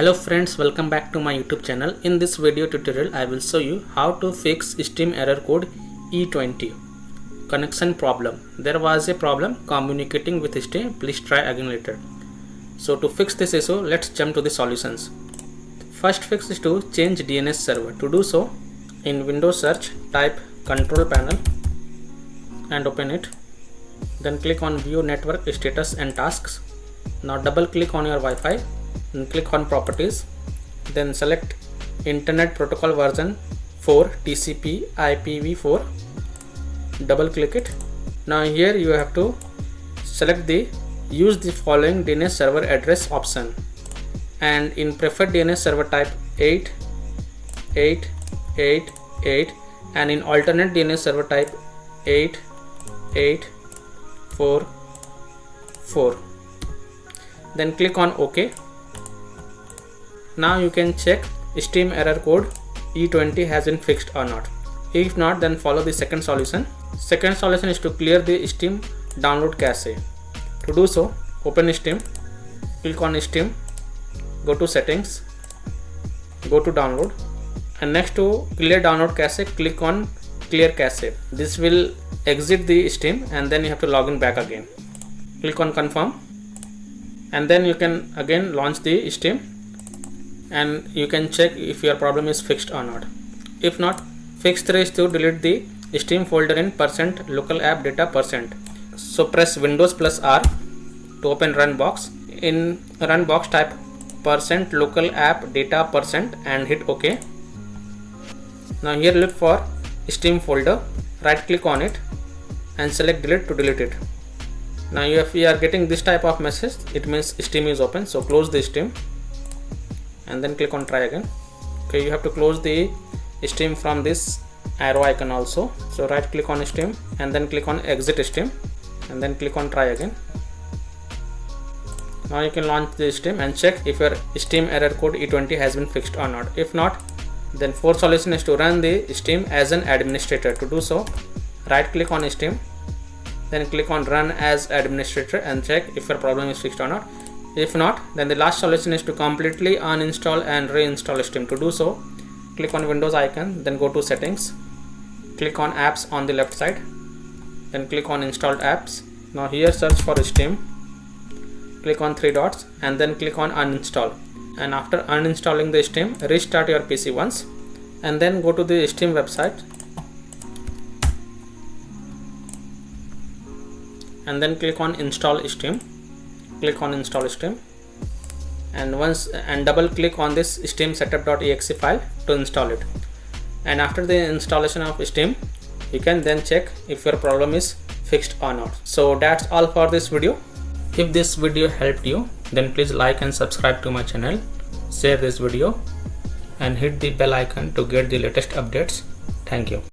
Hello friends, welcome back to my YouTube channel. In this video tutorial I will show you how to fix Steam error code E20 connection problem. There was a problem communicating with Steam. Please try again later. So to fix this issue, let's jump to the solutions. First fix is to change DNS server. To do so, in Windows search type control panel and open it. Then click on view network status and tasks. Now double click on your Wi-Fi and click on properties, then select internet protocol version 4 TCP IPv4, double click it. Now here you have to select the use the following DNS server address option, and in preferred DNS server type 8888, and in alternate DNS server type 8844. Then click on OK. Now you can check Steam error code E20 has been fixed or not. If not, then follow the second solution. Second solution is to clear the Steam download cache. To do so, open Steam, click on Steam, go to settings, go to download, and next to clear download cache, click on clear cache. This will exit the Steam and then you have to log in back again. Click on confirm, and then you can again launch the Steam and you can check if your problem is fixed or not. If not, fix 3 is to delete the Steam folder in % local app data %. So press Windows plus R to open run box. In run box type % local app data % and hit OK. Now here look for Steam folder, right click on it and select delete to delete it. Now if you are getting this type of message, it means Steam is open. So close the Steam and then click on try again. Okay, you have to close the Steam from this arrow icon also. So right click on Steam and then click on exit Steam and then click on try again. Now you can launch the Steam and check if your Steam error code E20 has been fixed or not. If not, then fourth solution is to run the Steam as an administrator. To do so, right click on Steam, then click on run as administrator and check if your problem is fixed or not. If not, then the last solution is to completely uninstall and reinstall Steam. To do so, click on Windows icon, then go to settings, click on apps on the left side, then click on installed apps. Now here search for Steam, click on 3 dots and then click on uninstall, and after uninstalling the Steam, restart your PC once and then go to the Steam website and then click on install Steam. Click on install Steam and double click on this steam setup.exe file to install it. And after the installation of Steam, you can then check if your problem is fixed or not. So that's all for this video. If this video helped you, then please like and subscribe to my channel, share this video and hit the bell icon to get the latest updates. Thank you.